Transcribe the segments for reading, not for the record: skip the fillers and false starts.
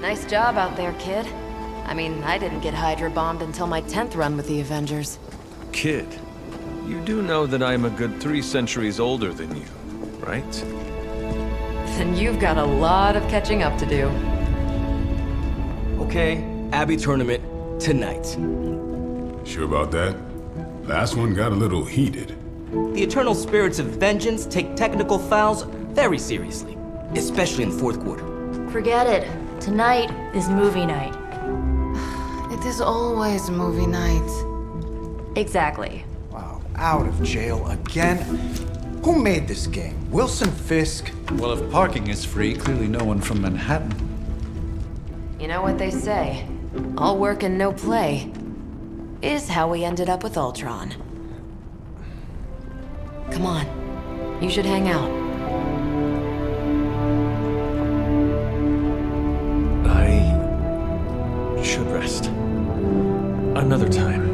Nice job out there, kid. I mean, I didn't get Hydra bombed until my 10th run with the Avengers. Kid, you do know that I'm a good 3 centuries older than you, right? Then you've got a lot of catching up to do. Okay, Abbey tournament tonight. Sure about that? Last one got a little heated. The eternal spirits of vengeance take technical fouls very seriously, especially in the fourth quarter. Forget it. Tonight is movie night. It is always movie night. Exactly. Wow, out of jail again? Who made this game? Wilson Fisk? Well, if parking is free, clearly no one from Manhattan. You know what they say? All work and no play is how we ended up with Ultron. Come on. You should hang out. I should rest. Another time.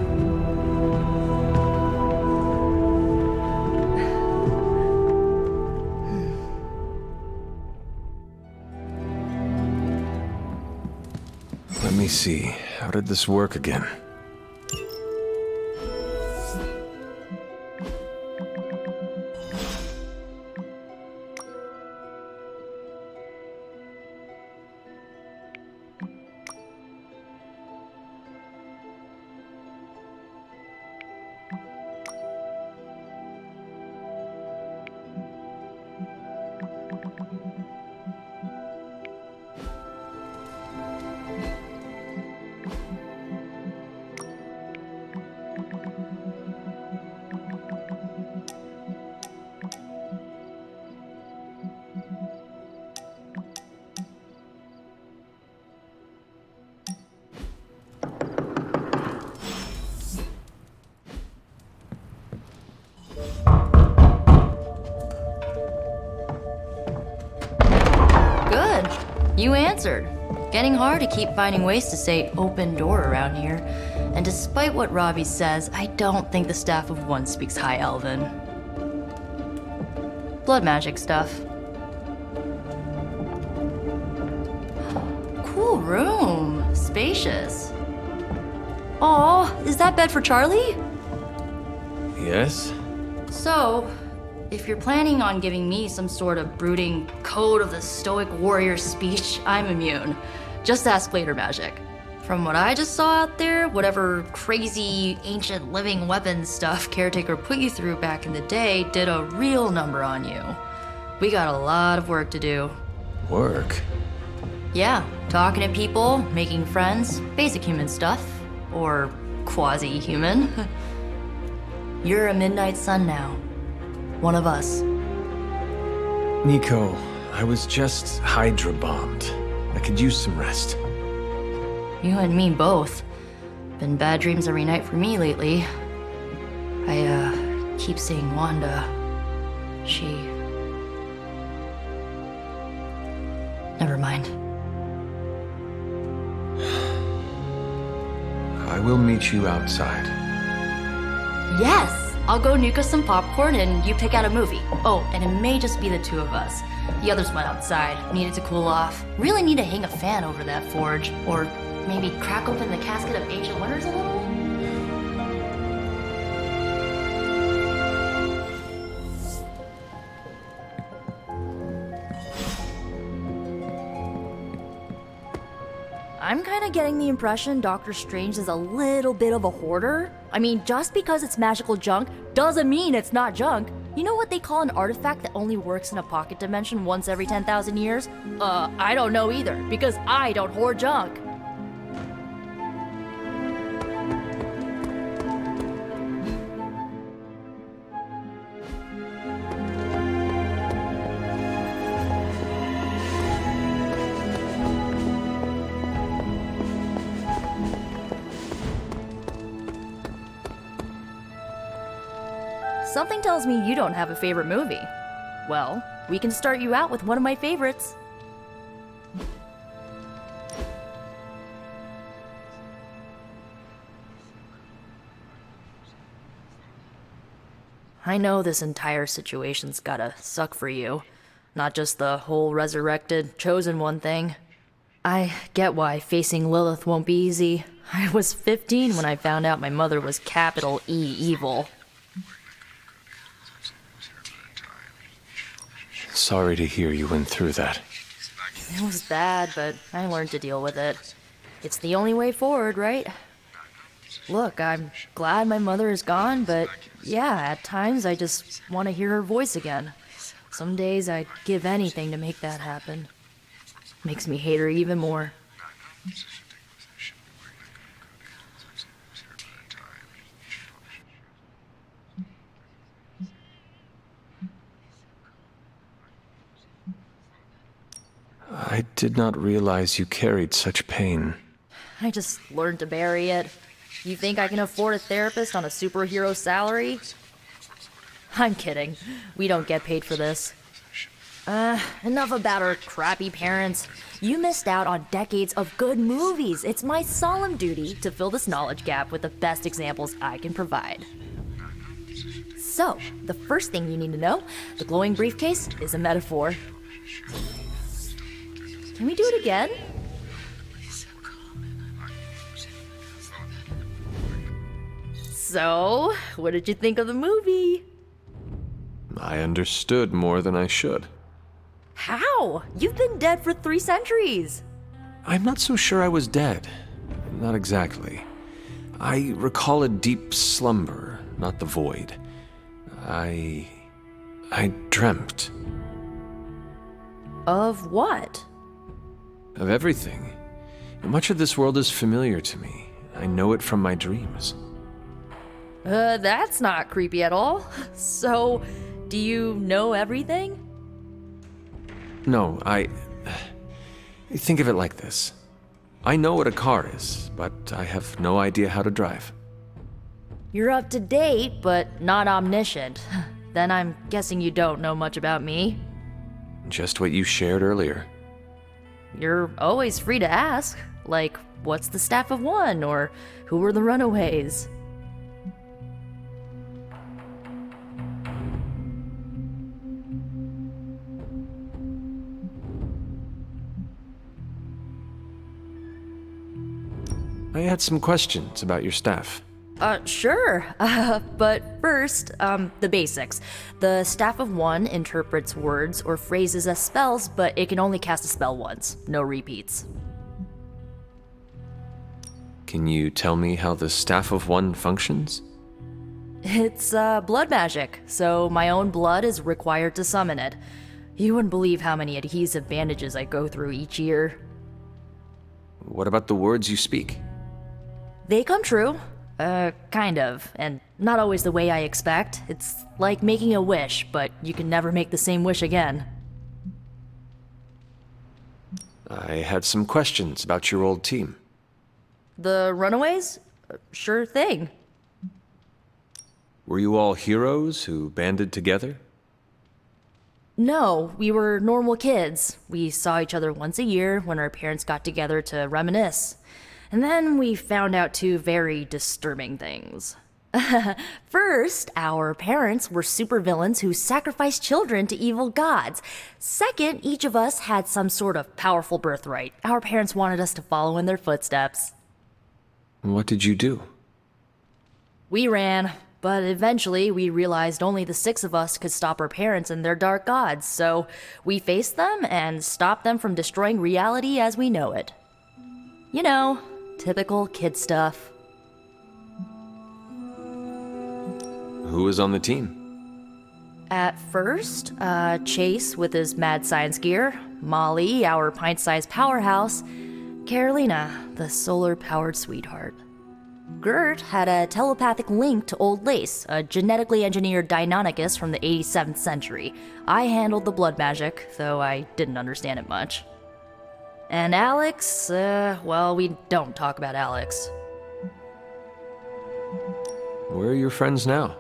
Let me see. How did this work again? You answered. Getting hard to keep finding ways to say open door around here. And despite what Robbie says, I don't think the staff of one speaks High Elven. Blood magic stuff. Cool room. Spacious. Aw, is that bed for Charlie? Yes? So, if you're planning on giving me some sort of brooding code of the stoic warrior speech, I'm immune. Just ask later, Magik. From what I just saw out there, whatever crazy ancient living weapons stuff Caretaker put you through back in the day did a real number on you. We got a lot of work to do. Work? Yeah, talking to people, making friends, basic human stuff. Or quasi-human. You're a midnight sun now. One of us. Nico, I was just Hydra bombed. I could use some rest. You and me both. Been bad dreams every night for me lately. I keep seeing Wanda. She... Never mind. I will meet you outside. Yes! I'll go nuke us some popcorn and you pick out a movie. Oh, and it may just be the two of us. The others went outside, needed to cool off. Really need to hang a fan over that forge. Or maybe crack open the casket of ancient wonders a little? I'm kinda getting the impression Doctor Strange is a little bit of a hoarder. I mean, just because it's magical junk doesn't mean it's not junk. You know what they call an artifact that only works in a pocket dimension once every 10,000 years? I don't know either, because I don't hoard junk. Something tells me you don't have a favorite movie. Well, we can start you out with one of my favorites. I know this entire situation's gotta suck for you. Not just the whole resurrected, chosen one thing. I get why facing Lilith won't be easy. I was 15 when I found out my mother was capital E evil. Sorry to hear you went through that. It was bad, but I learned to deal with it. It's the only way forward, right? Look, I'm glad my mother is gone, but yeah, at times I just want to hear her voice again. Some days I'd give anything to make that happen. Makes me hate her even more. I did not realize you carried such pain. I just learned to bury it. You think I can afford a therapist on a superhero salary? I'm kidding. We don't get paid for this. Enough about our crappy parents. You missed out on decades of good movies. It's my solemn duty to fill this knowledge gap with the best examples I can provide. So, the first thing you need to know, the glowing briefcase is a metaphor. Can we do it again? So, what did you think of the movie? I understood more than I should. How? You've been dead for 3 centuries. I'm not so sure I was dead. Not exactly. I recall a deep slumber, not the void. I dreamt. Of what? Of everything. Much of this world is familiar to me. I know it from my dreams. That's not creepy at all. So, do you know everything? No, think of it like this. I know what a car is, but I have no idea how to drive. You're up to date, but not omniscient. Then I'm guessing you don't know much about me. Just what you shared earlier. You're always free to ask. Like, what's the Staff of One? Or who were the Runaways? I had some questions about your staff. Sure. But first, the basics. The Staff of One interprets words or phrases as spells, but it can only cast a spell once. No repeats. Can you tell me how the Staff of One functions? It's, blood magic, so my own blood is required to summon it. You wouldn't believe how many adhesive bandages I go through each year. What about the words you speak? They come true. Kind of, and not always the way I expect. It's like making a wish, but you can never make the same wish again. I had some questions about your old team. The Runaways? Sure thing. Were you all heroes who banded together? No, we were normal kids. We saw each other once a year when our parents got together to reminisce. And then we found out 2 very disturbing things. First, our parents were supervillains who sacrificed children to evil gods. Second, each of us had some sort of powerful birthright. Our parents wanted us to follow in their footsteps. What did you do? We ran, but eventually we realized only the 6 of us could stop our parents and their dark gods, so we faced them and stopped them from destroying reality as we know it. You know, typical kid stuff. Who was on the team? At first, Chase with his mad science gear, Molly, our pint-sized powerhouse, Carolina, the solar-powered sweetheart. Gert had a telepathic link to Old Lace, a genetically engineered Deinonychus from the 87th century. I handled the blood magic, though I didn't understand it much. And Alex, well, we don't talk about Alex. Where are your friends now?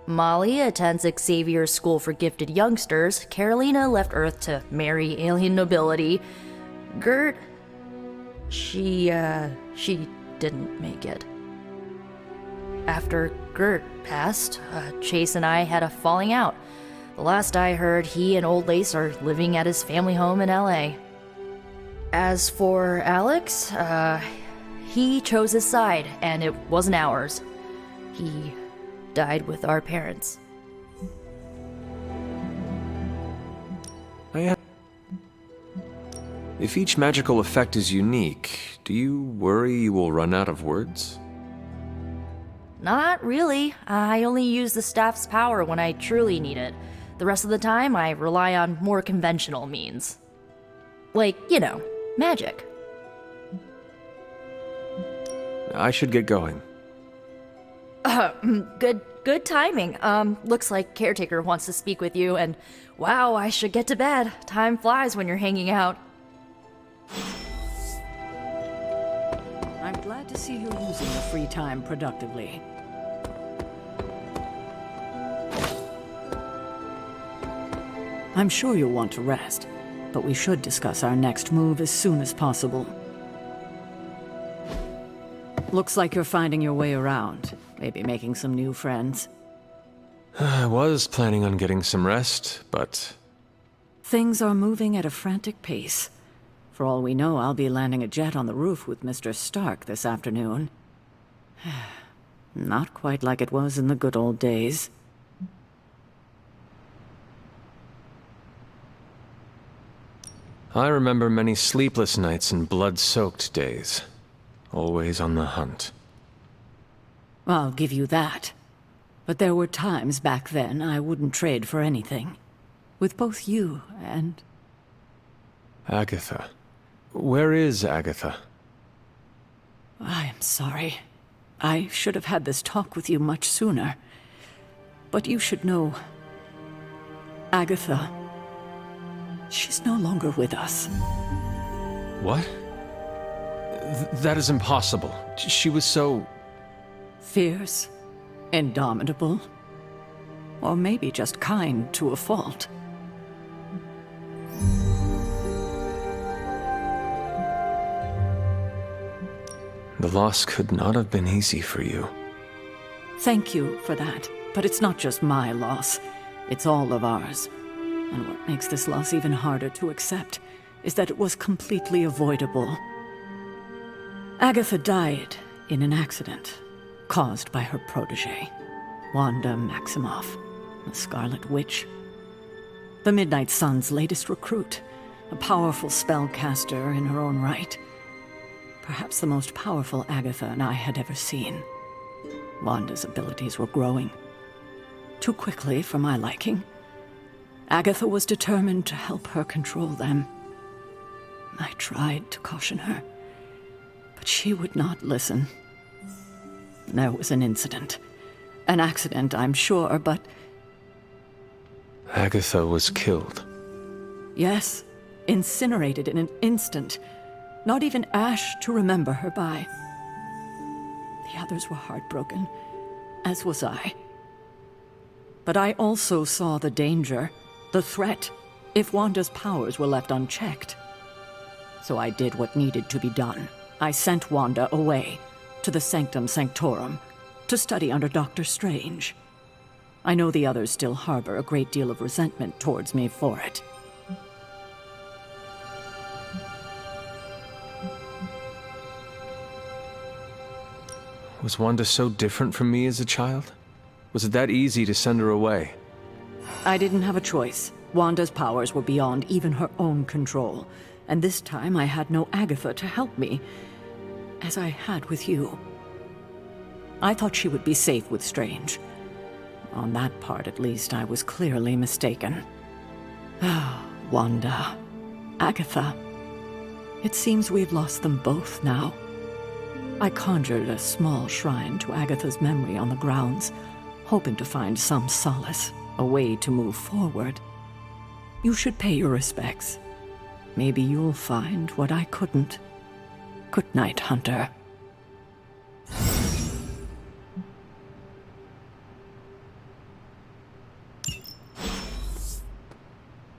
Molly attends Xavier's School for Gifted Youngsters. Carolina left Earth to marry alien nobility. Gert, she didn't make it. After Gert passed, Chase and I had a falling out. The last I heard, he and Old Lace are living at his family home in LA. As for Alex, he chose his side, and it wasn't ours. He died with our parents. If each magical effect is unique, do you worry you will run out of words? Not really. I only use the staff's power when I truly need it. The rest of the time, I rely on more conventional means. Like, magic. I should get going. Good timing. Looks like Caretaker wants to speak with you, and wow, I should get to bed. Time flies when you're hanging out. I'm glad to see you using the free time productively. I'm sure you'll want to rest, but we should discuss our next move as soon as possible. Looks like you're finding your way around, maybe making some new friends. I was planning on getting some rest, but... Things are moving at a frantic pace. For all we know, I'll be landing a jet on the roof with Mr. Stark this afternoon. Not quite like it was in the good old days. I remember many sleepless nights and blood-soaked days. Always on the hunt. I'll give you that. But there were times back then I wouldn't trade for anything. With both you and... Agatha. Where is Agatha? I am sorry. I should have had this talk with you much sooner. But you should know... Agatha... She's no longer with us. What? That is impossible. She was so... Fierce, indomitable, or maybe just kind to a fault. The loss could not have been easy for you. Thank you for that, but it's not just my loss. It's all of ours. And what makes this loss even harder to accept is that it was completely avoidable. Agatha died in an accident caused by her protege, Wanda Maximoff, the Scarlet Witch. The Midnight Sun's latest recruit, a powerful spellcaster in her own right. Perhaps the most powerful Agatha and I had ever seen. Wanda's abilities were growing. Too quickly for my liking. Agatha was determined to help her control them. I tried to caution her, but she would not listen. There was an incident. An accident, I'm sure, but... Agatha was killed. Yes, incinerated in an instant. Not even ash to remember her by. The others were heartbroken, as was I. But I also saw the danger, the threat, if Wanda's powers were left unchecked. So I did what needed to be done. I sent Wanda away, to the Sanctum Sanctorum, to study under Dr. Strange. I know the others still harbor a great deal of resentment towards me for it. Was Wanda so different from me as a child? Was it that easy to send her away? I didn't have a choice. Wanda's powers were beyond even her own control. And this time I had no Agatha to help me, as I had with you. I thought she would be safe with Strange. On that part, at least, I was clearly mistaken. Ah, Wanda. Agatha. It seems we've lost them both now. I conjured a small shrine to Agatha's memory on the grounds, hoping to find some solace, a way to move forward. You should pay your respects. Maybe you'll find what I couldn't. Good night, Hunter.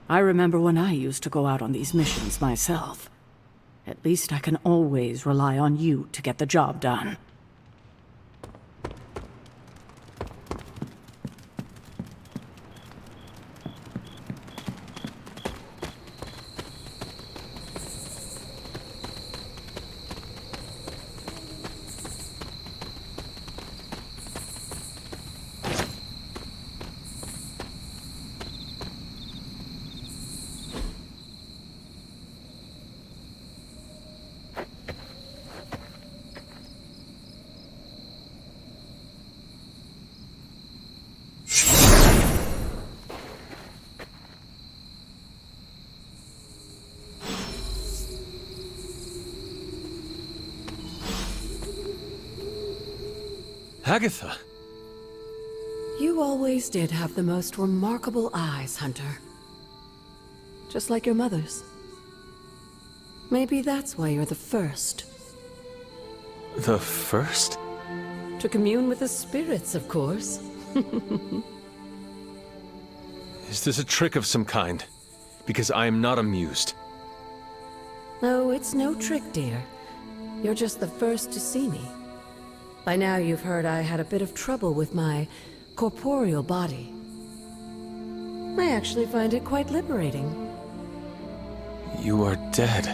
I remember when I used to go out on these missions myself. At least I can always rely on you to get the job done. Agatha! You always did have the most remarkable eyes, Hunter. Just like your mother's. Maybe that's why you're the first. The first? To commune with the spirits, of course. Is this a trick of some kind? Because I am not amused. No, it's no trick, dear. You're just the first to see me. By now you've heard I had a bit of trouble with my corporeal body. I actually find it quite liberating. You are dead.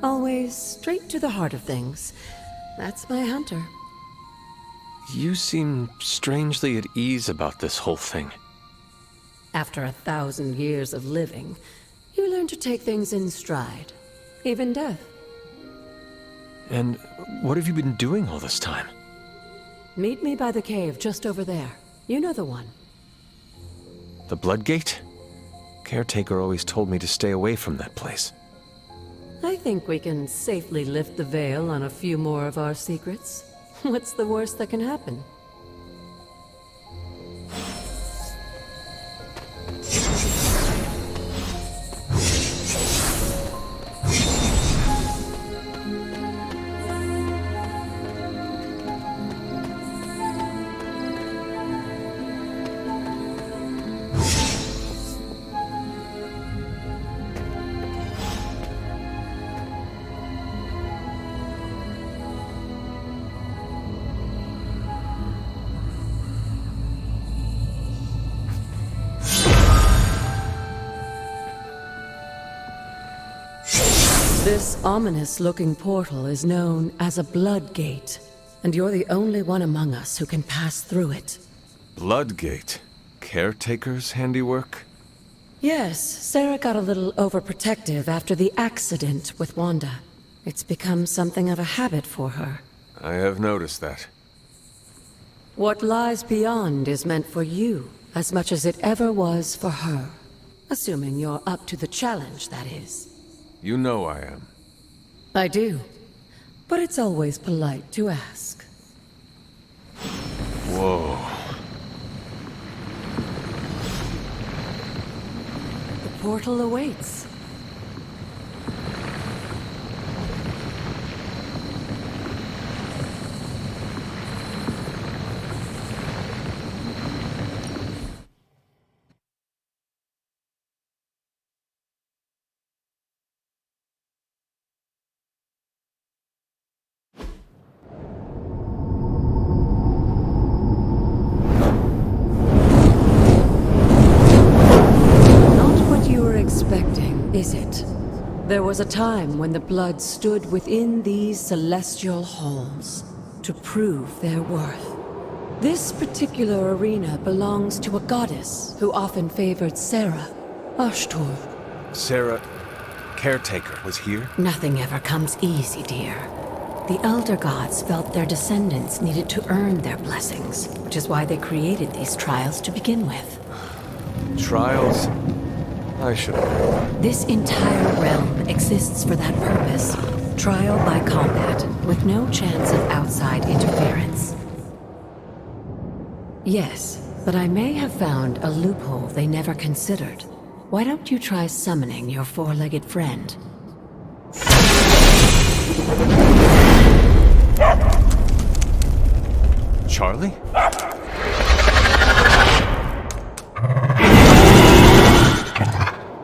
Always straight to the heart of things. That's my Hunter. You seem strangely at ease about this whole thing. After 1,000 years of living, you learn to take things in stride. Even death. And what have you been doing all this time? Meet me by the cave just over there. You know the one. The Blood Gate? Caretaker always told me to stay away from that place. I think we can safely lift the veil on a few more of our secrets. What's the worst that can happen? This ominous-looking portal is known as a Blood Gate, and you're the only one among us who can pass through it. Blood Gate? Caretaker's handiwork? Yes, Sarah got a little overprotective after the accident with Wanda. It's become something of a habit for her. I have noticed that. What lies beyond is meant for you, as much as it ever was for her. Assuming you're up to the challenge, that is. You know I am. I do. But it's always polite to ask. Whoa. The portal awaits. Is it? There was a time when the blood stood within these celestial halls to prove their worth. This particular arena belongs to a goddess who often favored Sarah, Oshtur. Sarah, Caretaker, was here? Nothing ever comes easy, dear. The Elder Gods felt their descendants needed to earn their blessings, which is why they created these trials to begin with. Trials? I should have. This entire realm exists for that purpose. Trial by combat, with no chance of outside interference. Yes, but I may have found a loophole they never considered. Why don't you try summoning your four-legged friend? Charlie?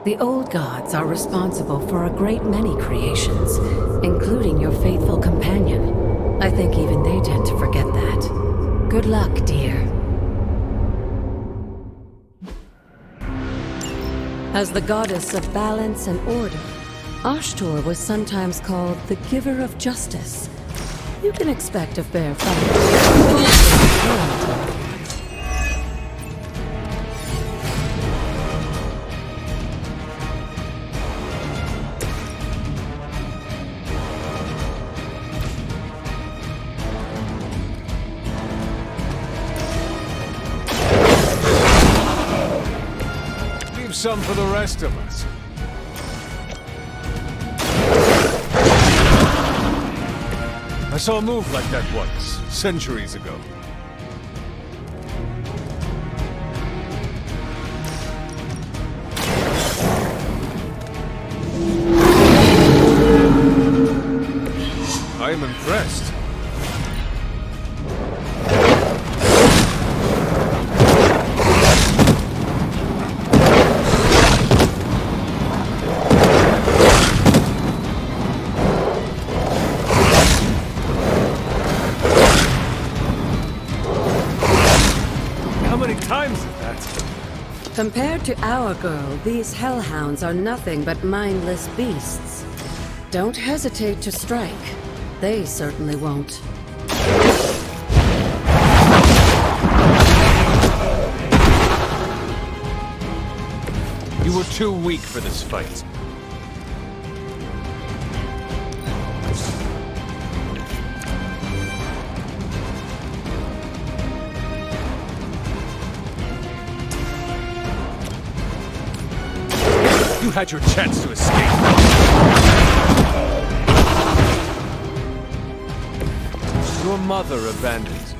The old gods are responsible for a great many creations, including your faithful companion. I think even they tend to forget that. Good luck, dear. As the goddess of balance and order, Oshtur was sometimes called the giver of justice. You can expect a fair fight. Some for the rest of us. saw a move like that once, centuries ago. I am impressed. How many times is that? Compared to our girl, these hellhounds are nothing but mindless beasts. Don't hesitate to strike. They certainly won't. You were too weak for this fight. You had your chance to escape. Your mother abandons you.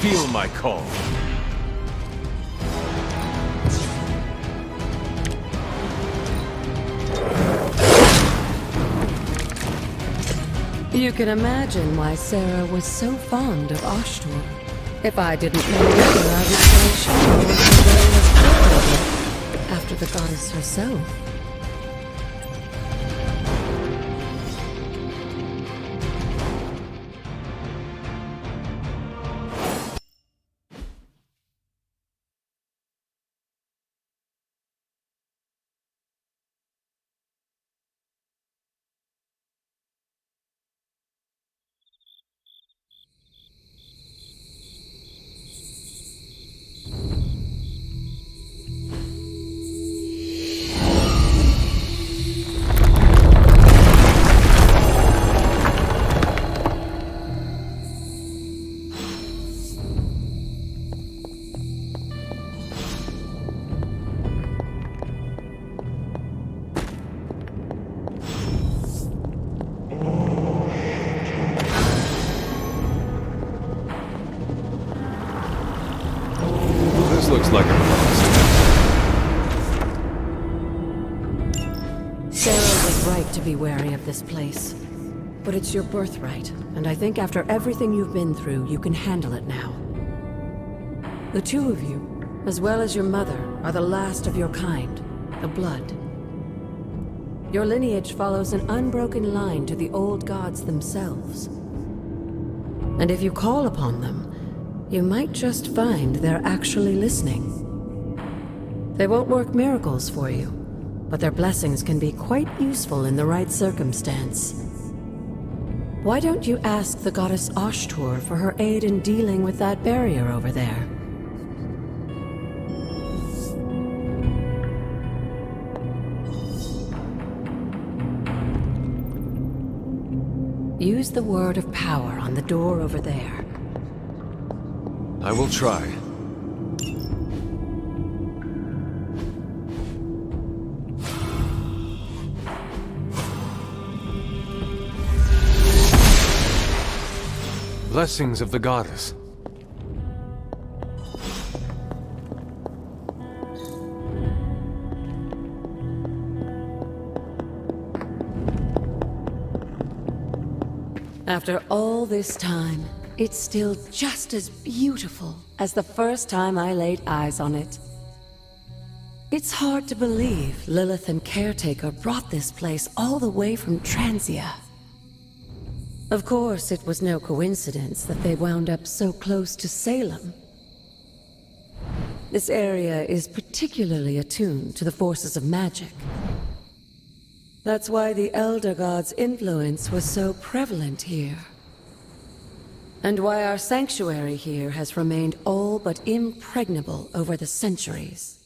Feel my call. You can imagine why Sarah was so fond of Oshtur. If I didn't know her, I would say she was very after the goddess herself. This looks like a Sarah was right to be wary of this place. But it's your birthright, and I think after everything you've been through, you can handle it now. The two of you, as well as your mother, are the last of your kind, the Blood. Your lineage follows an unbroken line to the old gods themselves. And if you call upon them, you might just find they're actually listening. They won't work miracles for you, but their blessings can be quite useful in the right circumstance. Why don't you ask the goddess Oshtur for her aid in dealing with that barrier over there? Use the word of power on the door over there. I will try. Blessings of the goddess. After all this time, it's still just as beautiful as the first time I laid eyes on it. It's hard to believe Lilith and Caretaker brought this place all the way from Transia. Of course, it was no coincidence that they wound up so close to Salem. This area is particularly attuned to the forces of magic. That's why the Elder God's influence was so prevalent here. And why our sanctuary here has remained all but impregnable over the centuries.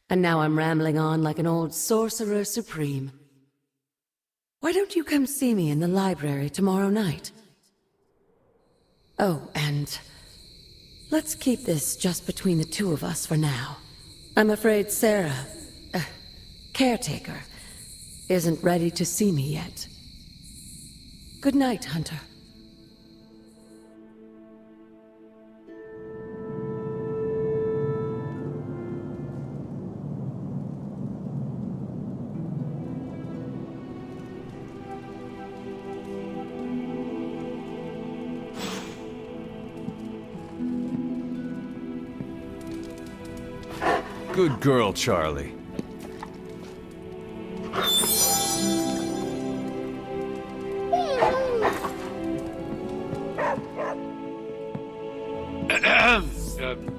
And now I'm rambling on like an old sorcerer supreme. Why don't you come see me in the library tomorrow night? Oh, and let's keep this just between the two of us for now. I'm afraid Sarah, caretaker, isn't ready to see me yet. Good night, Hunter. Good girl, Charlie.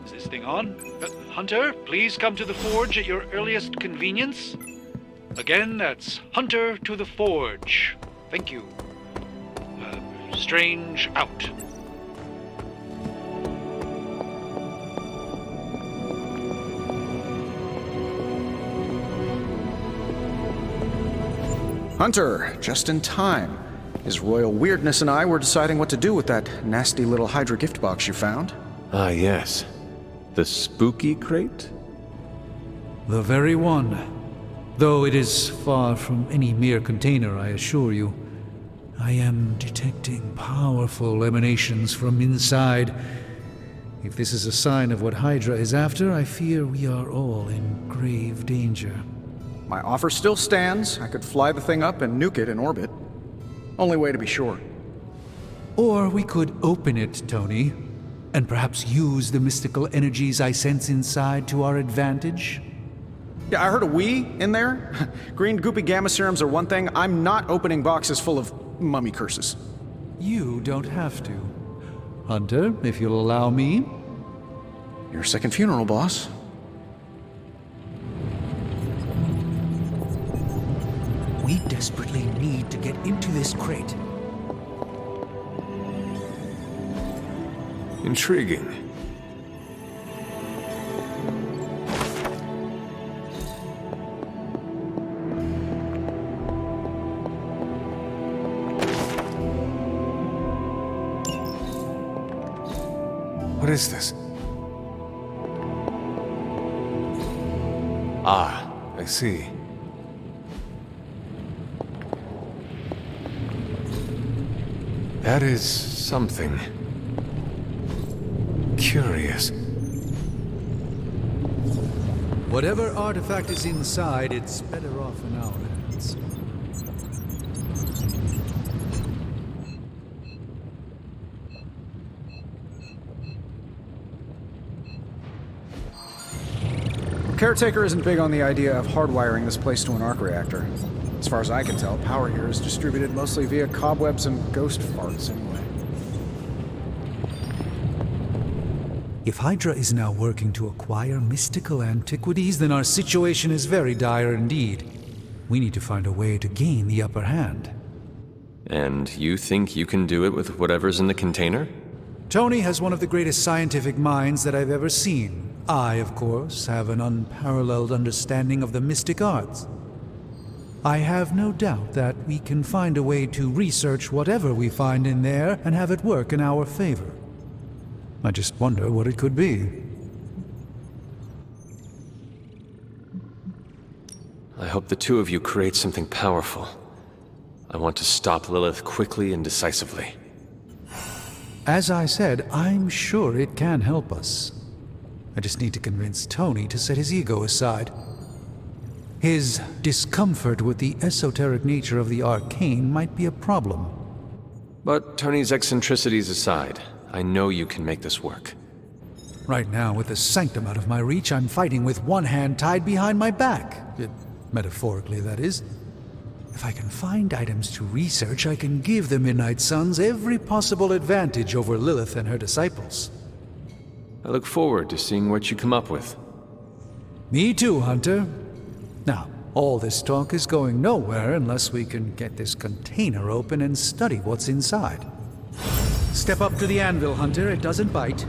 Is this thing on? Hunter, please come to the forge at your earliest convenience. Again, that's Hunter to the forge. Thank you. Strange out. Hunter, just in time. His royal weirdness and I were deciding what to do with that nasty little Hydra gift box you found. Ah, yes. The spooky crate? The very one. Though it is far from any mere container, I assure you. I am detecting powerful emanations from inside. If this is a sign of what Hydra is after, I fear we are all in grave danger. My offer still stands. I could fly the thing up and nuke it in orbit. Only way to be sure. Or we could open it, Tony, and perhaps use the mystical energies I sense inside to our advantage. Yeah, I heard a we in there. Green goopy gamma serums are one thing. I'm not opening boxes full of mummy curses. You don't have to. Hunter, if you'll allow me. Your second funeral, boss. We desperately need to get into this crate. Intriguing. What is this? Ah, I see. That is something curious. Whatever artifact is inside, it's better off in our hands. Caretaker isn't big on the idea of hardwiring this place to an arc reactor. As far as I can tell, power here is distributed mostly via cobwebs and ghost farts anyway. If Hydra is now working to acquire mystical antiquities, then our situation is very dire indeed. We need to find a way to gain the upper hand. And you think you can do it with whatever's in the container? Tony has one of the greatest scientific minds that I've ever seen. I, of course, have an unparalleled understanding of the mystic arts. I have no doubt that we can find a way to research whatever we find in there and have it work in our favor. I just wonder what it could be. I hope the two of you create something powerful. I want to stop Lilith quickly and decisively. As I said, I'm sure it can help us. I just need to convince Tony to set his ego aside. His discomfort with the esoteric nature of the arcane might be a problem. But Tony's eccentricities aside, I know you can make this work. Right now, with the sanctum out of my reach, I'm fighting with one hand tied behind my back. Metaphorically, that is. If I can find items to research, I can give the Midnight Suns every possible advantage over Lilith and her disciples. I look forward to seeing what you come up with. Me too, Hunter. Now, all this talk is going nowhere unless we can get this container open and study what's inside. Step up to the anvil, Hunter. It doesn't bite.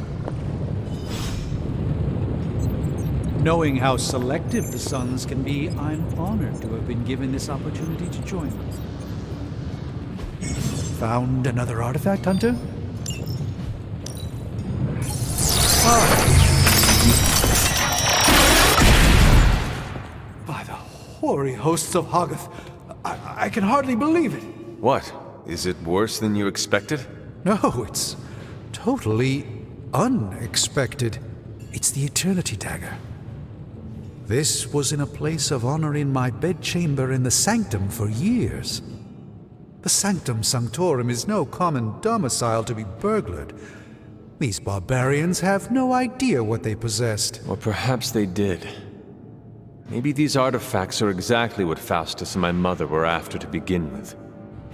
Knowing how selective the Suns can be, I'm honored to have been given this opportunity to join them. Found another artifact, Hunter? By the hoary hosts of Hoggoth, I can hardly believe it. What? Is it worse than you expected? No, it's totally unexpected. It's the Eternity Dagger. This was in a place of honor in my bedchamber in the Sanctum for years. The Sanctum Sanctorum is no common domicile to be burglared. These barbarians have no idea what they possessed. Or perhaps they did. Maybe these artifacts are exactly what Faustus and my mother were after to begin with.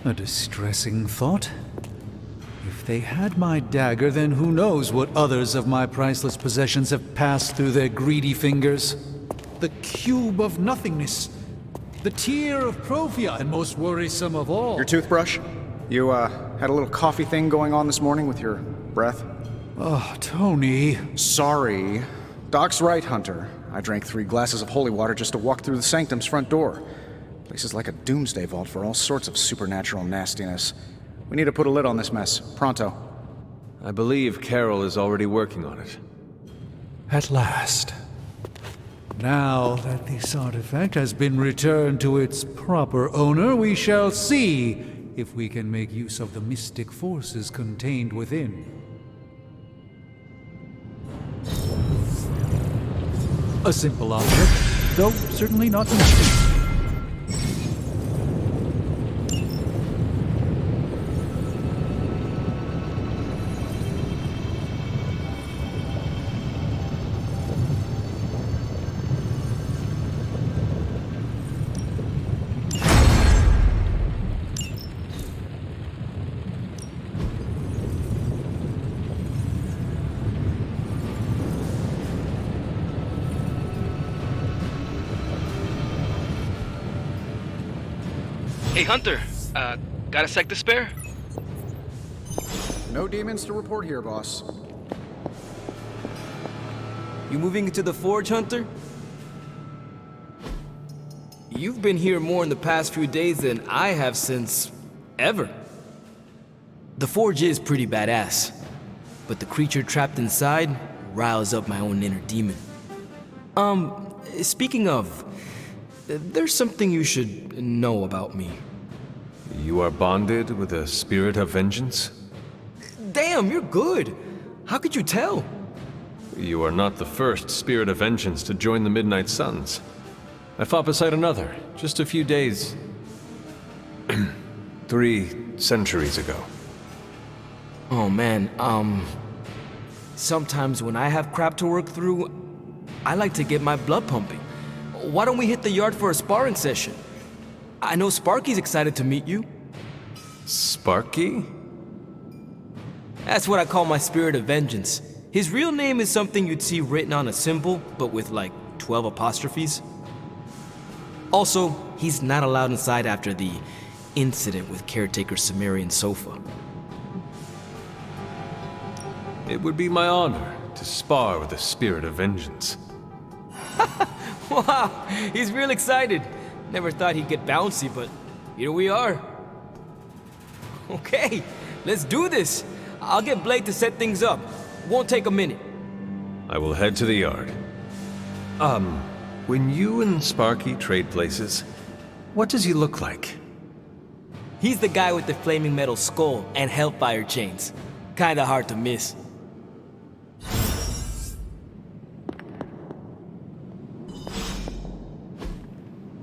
A distressing thought. If they had my dagger, then who knows what others of my priceless possessions have passed through their greedy fingers. The cube of nothingness. The tear of Prophia, and most worrisome of all. Your toothbrush? You, had a little coffee thing going on this morning with your breath? Oh, Tony. Sorry. Doc's right, Hunter. I drank 3 glasses of holy water just to walk through the Sanctum's front door. Place is like a doomsday vault for all sorts of supernatural nastiness. We need to put a lid on this mess. Pronto. I believe Carol is already working on it. At last. Now that this artifact has been returned to its proper owner, we shall see if we can make use of the mystic forces contained within. A simple object, though certainly not mystic. Hey, Hunter. Got a sec to spare? No demons to report here, boss. You moving into the Forge, Hunter? You've been here more in the past few days than I have since... ever. The Forge is pretty badass, but the creature trapped inside riles up my own inner demon. Speaking of... there's something you should know about me. You are bonded with a spirit of vengeance? Damn, you're good! How could you tell? You are not the first spirit of vengeance to join the Midnight Suns. I fought beside another, just a few days... 3 centuries ago. Oh man, sometimes when I have crap to work through, I like to get my blood pumping. Why don't we hit the yard for a sparring session? I know Sparky's excited to meet you. Sparky? That's what I call my spirit of vengeance. His real name is something you'd see written on a symbol, but with like 12 apostrophes. Also, he's not allowed inside after the incident with caretaker Sumerian sofa. It would be my honor to spar with a spirit of vengeance. Wow, he's real excited. Never thought he'd get bouncy, but here we are. Okay, let's do this. I'll get Blake to set things up. Won't take a minute. I will head to the yard. When you and Sparky trade places, what does he look like? He's the guy with the flaming metal skull and hellfire chains. Kinda hard to miss.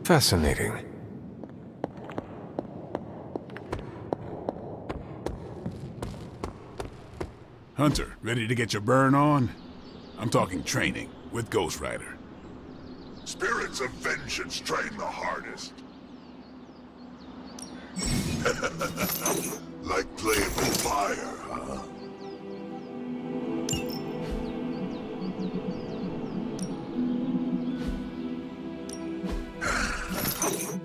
Fascinating. Hunter, ready to get your burn on? I'm talking training with Ghost Rider. Spirits of vengeance train the hardest. Like playing with fire, huh?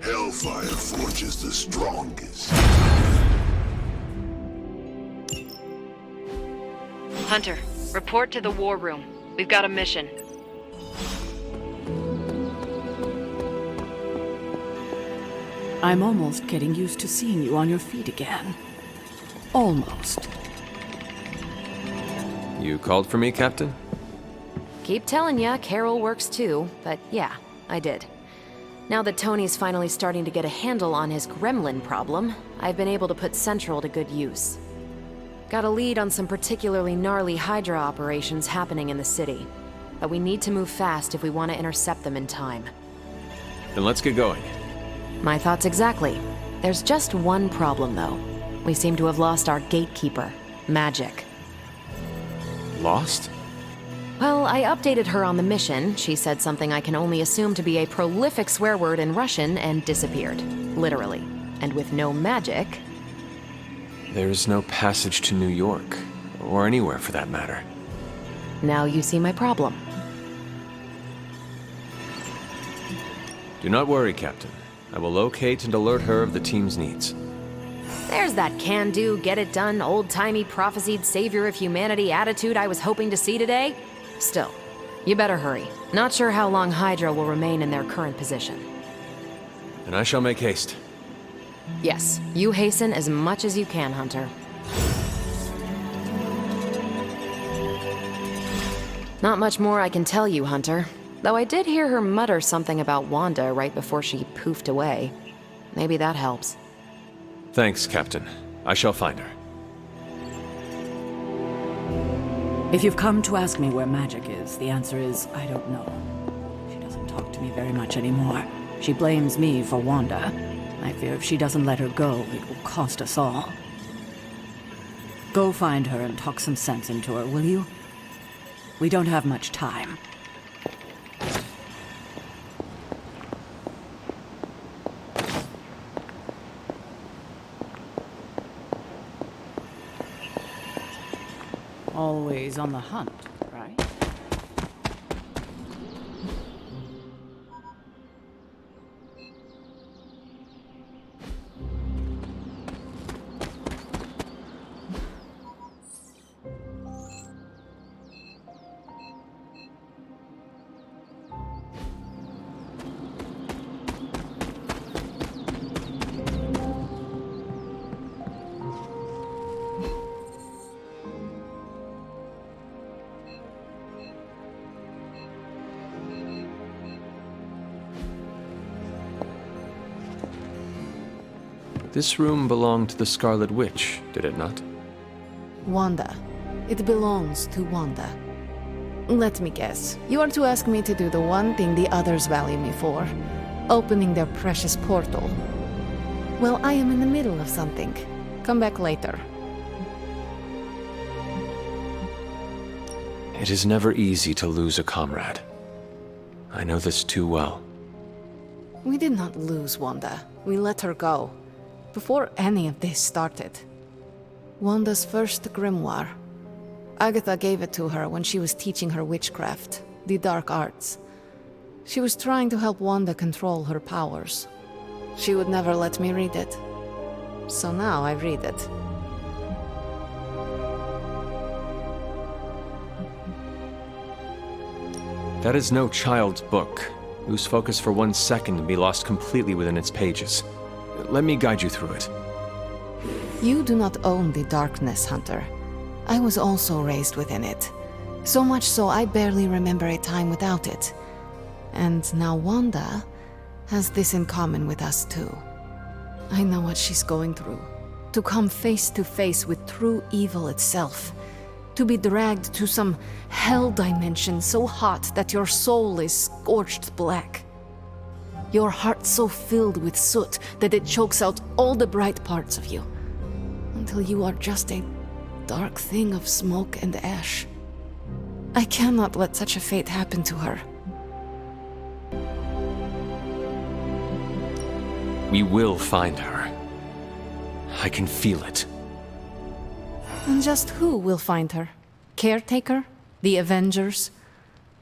Hellfire forges the strongest. Hunter, report to the war room. We've got a mission. I'm almost getting used to seeing you on your feet again. Almost. You called for me, Captain? Keep telling ya, Carol works too, but yeah, I did. Now that Tony's finally starting to get a handle on his gremlin problem, I've been able to put Central to good use. Got a lead on some particularly gnarly Hydra operations happening in the city. But we need to move fast if we want to intercept them in time. Then let's get going. My thoughts exactly. There's just one problem, though. We seem to have lost our gatekeeper, Magik. Lost? Well, I updated her on the mission. She said something I can only assume to be a prolific swear word in Russian and disappeared. Literally. And with no magic... There's no passage to New York, or anywhere for that matter. Now you see my problem. Do not worry, Captain. I will locate and alert her of the team's needs. There's that can-do, get-it-done, old-timey prophesied savior of humanity attitude I was hoping to see today. Still, you better hurry. Not sure how long Hydra will remain in their current position. And I shall make haste. Yes, you hasten as much as you can, Hunter. Not much more I can tell you, Hunter. Though I did hear her mutter something about Wanda right before she poofed away. Maybe that helps. Thanks, Captain. I shall find her. If you've come to ask me where Magik is, the answer is, I don't know. She doesn't talk to me very much anymore. She blames me for Wanda. I fear if she doesn't let her go, it will cost us all. Go find her and talk some sense into her, will you? We don't have much time. Always on the hunt, right? This room belonged to the Scarlet Witch, did it not? Wanda. It belongs to Wanda. Let me guess. You are to ask me to do the one thing the others value me for. Opening their precious portal. Well, I am in the middle of something. Come back later. It is never easy to lose a comrade. I know this too well. We did not lose Wanda. We let her go. Before any of this started. Wanda's first grimoire. Agatha gave it to her when she was teaching her witchcraft, the dark arts. She was trying to help Wanda control her powers. She would never let me read it. So now I read it. That is no child's book. Lose focus for 1 second and be lost completely within its pages. Let me guide you through it. You do not own the darkness, Hunter. I was also raised within it. So much so I barely remember a time without it. And now Wanda has this in common with us too. I know what she's going through. To come face to face with true evil itself. To be dragged to some hell dimension so hot that your soul is scorched black. Your heart so filled with soot that it chokes out all the bright parts of you. Until you are just a dark thing of smoke and ash. I cannot let such a fate happen to her. We will find her. I can feel it. And just who will find her? Caretaker? The Avengers?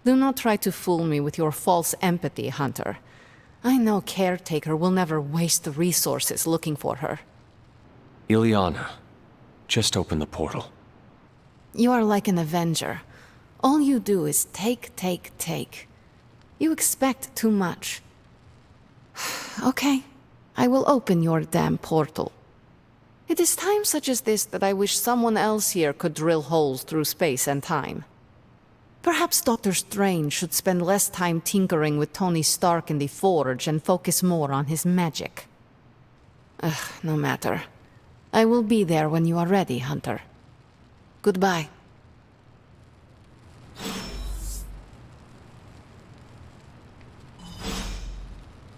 Do not try to fool me with your false empathy, Hunter. I know Caretaker will never waste the resources looking for her. Ileana, just open the portal. You are like an Avenger. All you do is take, take, take. You expect too much. Okay, I will open your damn portal. It is times such as this that I wish someone else here could drill holes through space and time. Perhaps Doctor Strange should spend less time tinkering with Tony Stark in the Forge and focus more on his magic. No matter. I will be there when you are ready, Hunter. Goodbye.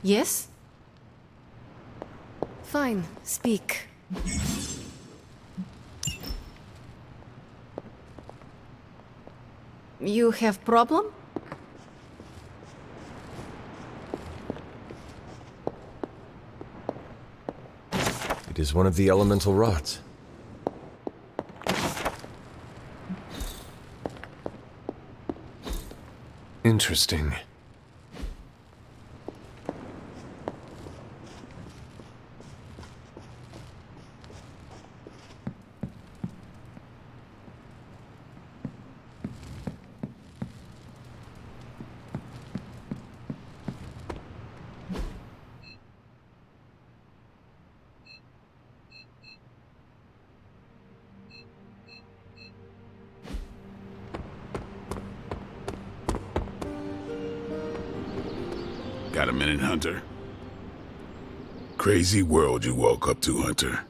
Yes? Fine, speak. You have problem? It is one of the elemental rods. Interesting. Got a minute, Hunter? Crazy world you woke up to, Hunter.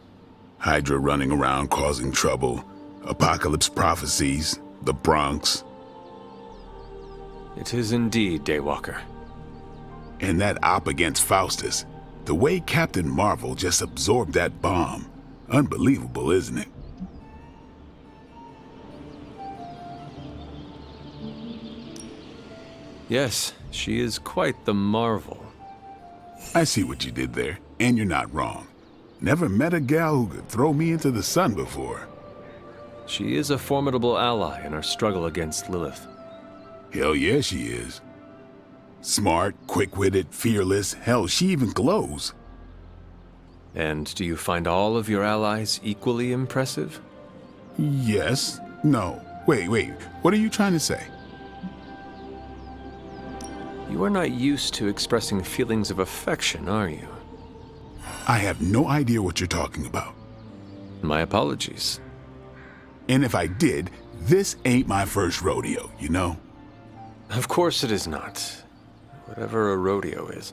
Hydra running around causing trouble, apocalypse prophecies, the Bronx. It is indeed, Daywalker. And that op against Faustus. The way Captain Marvel just absorbed that bomb. Unbelievable, isn't it? Yes, she is quite the marvel. I see what you did there, and you're not wrong. Never met a gal who could throw me into the sun before. She is a formidable ally in our struggle against Lilith. Hell yeah, she is. Smart, quick-witted, fearless, hell, she even glows. And do you find all of your allies equally impressive? Yes. No. Wait, what are you trying to say? You are not used to expressing feelings of affection, are you? I have no idea what you're talking about. My apologies. And if I did, this ain't my first rodeo, you know? Of course it is not. Whatever a rodeo is.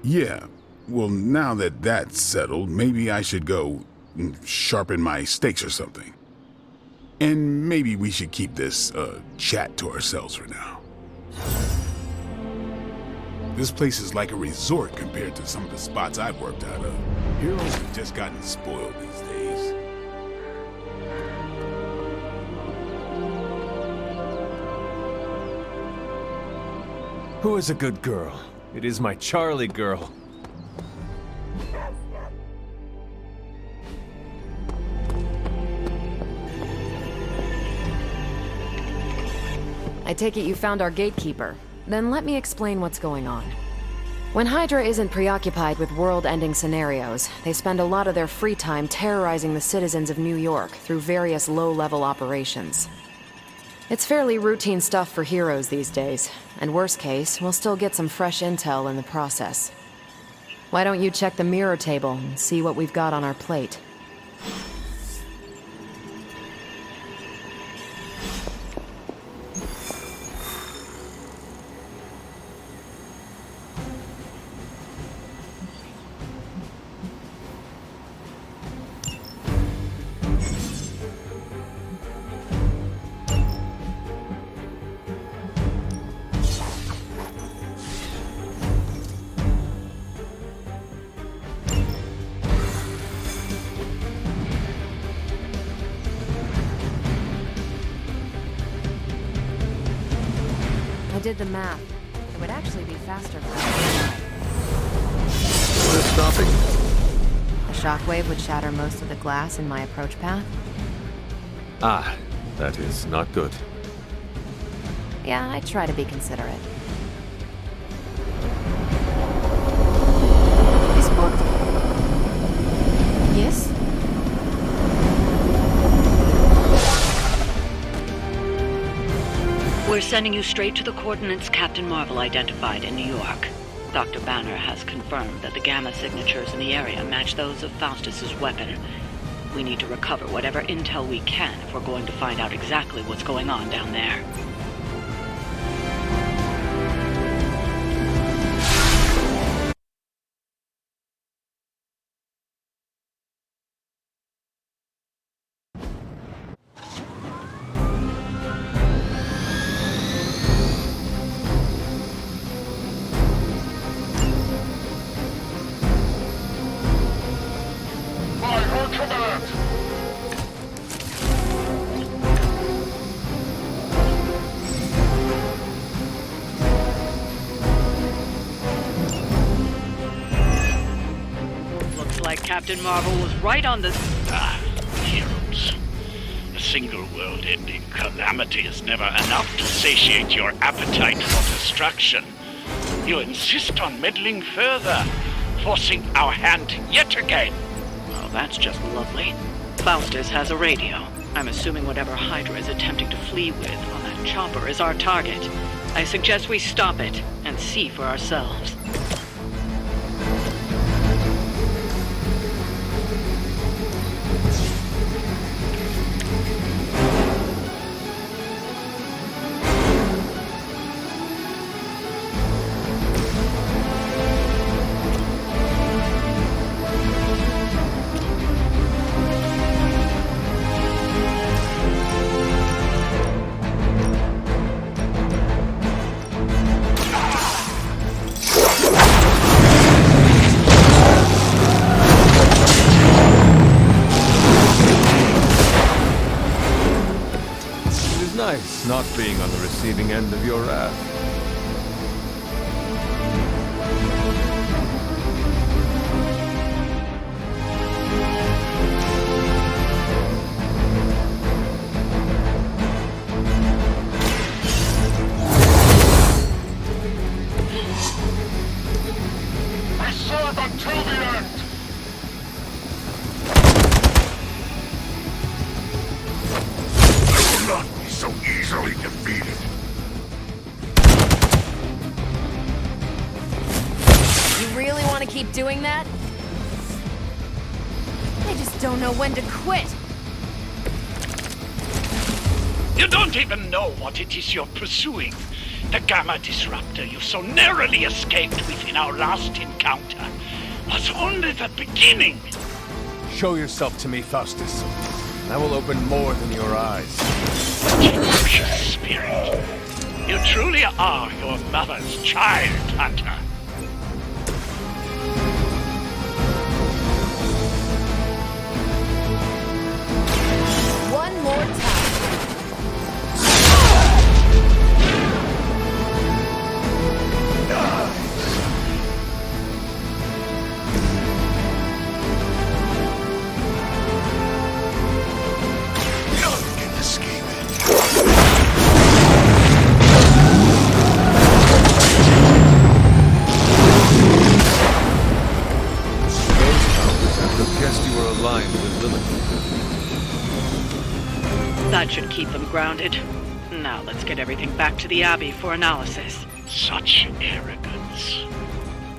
Yeah. Well, now that that's settled, maybe I should go sharpen my stakes or something. And maybe we should keep this chat to ourselves for now. This place is like a resort compared to some of the spots I've worked out of. Heroes have just gotten spoiled these days. Who is a good girl? It is my Charlie girl. I take it you found our gatekeeper. Then let me explain what's going on. When Hydra isn't preoccupied with world-ending scenarios, they spend a lot of their free time terrorizing the citizens of New York through various low-level operations. It's fairly routine stuff for heroes these days, and worst case, we'll still get some fresh intel in the process. Why don't you check the mirror table and see what we've got on our plate? I did the math. It would actually be faster for us. What is stopping? A shockwave would shatter most of the glass in my approach path. Ah, that is not good. Yeah, I try to be considerate. This portal. Yes? We're sending you straight to the coordinates Captain Marvel identified in New York. Dr. Banner has confirmed that the gamma signatures in the area match those of Faustus's weapon. We need to recover whatever intel we can if we're going to find out exactly what's going on down there. Captain Marvel was right on the... Heroes. A single world-ending calamity is never enough to satiate your appetite for destruction. You insist on meddling further, forcing our hand yet again. Well, that's just lovely. Faustus has a radio. I'm assuming whatever Hydra is attempting to flee with on that chopper is our target. I suggest we stop it and see for ourselves. Nice not being on the receiving end of your wrath. I serve until the end! I will not be so easily defeated. You really want to keep doing that? I just don't know when to quit. You don't even know what it is you're pursuing. The Gamma Disruptor you so narrowly escaped with in our last encounter was only the beginning. Show yourself to me, Faustus. I will open more than your eyes. Ferocious spirit. You truly are your mother's child, Hunter. One more time. That should keep them grounded. Now let's get everything back to the Abbey for analysis. Such arrogance.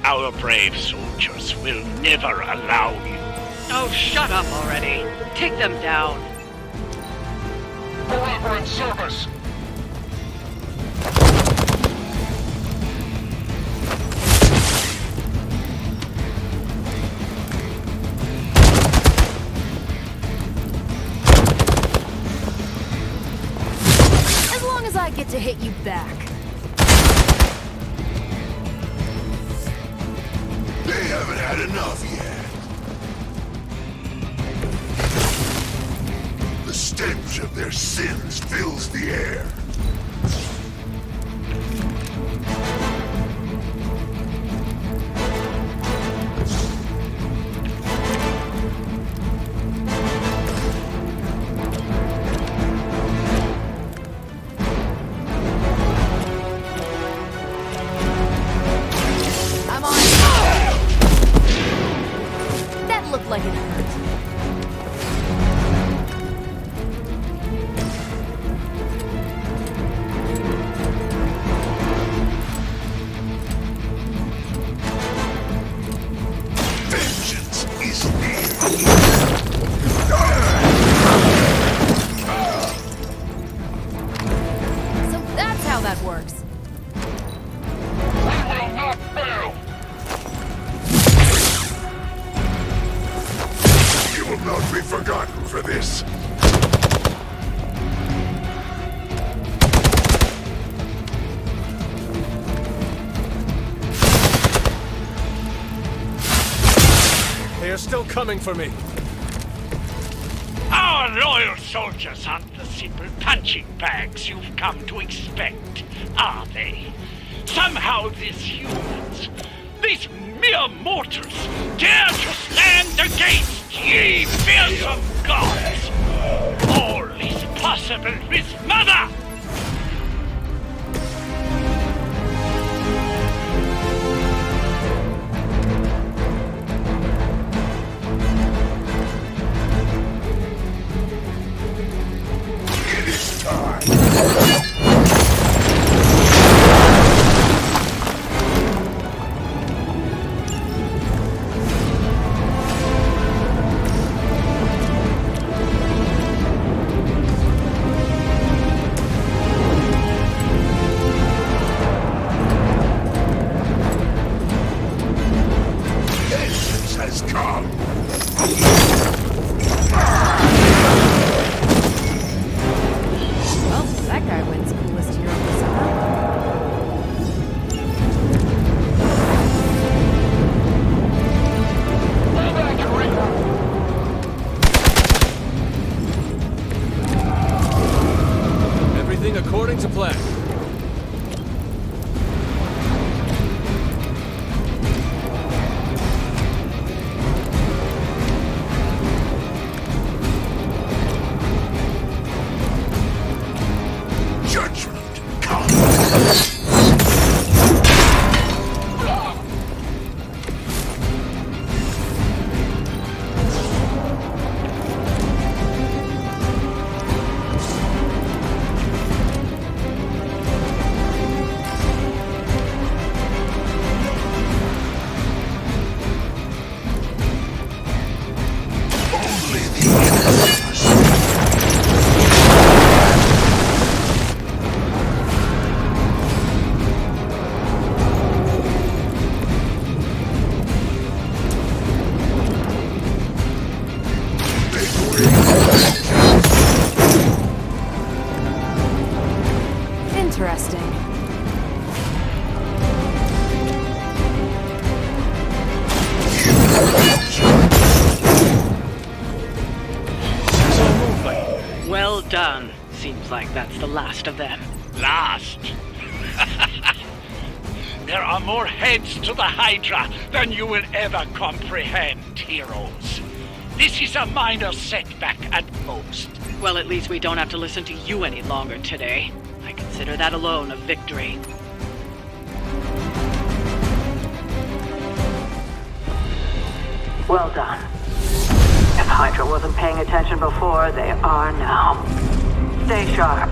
Our brave soldiers will never allow you. Oh, shut up already. Take them down. Forever in service! I get to hit you back. They haven't had enough yet. The stench of their sins fills the air. Like it hurt. that works. We will not fail! You will not be forgotten for this. They are still coming for me. Our loyal soldiers aren't the simple punching bags you've come to expect, are they? Somehow these humans, these mere mortals, dare to stand against ye fearsome gods! All is possible with Mother! It is time. Vengeance has come. Well, that guy wins coolest hero of the summer. Everything according to plan. Judgment come. Only the innocent. Interesting. Well done. Seems like that's the last of them. Last? There are more heads to the Hydra than you will ever comprehend, heroes. This is a minor setback at most. Well, at least we don't have to listen to you any longer today. I consider that alone a victory. Well done. If Hydra wasn't paying attention before, they are now. Stay sharp.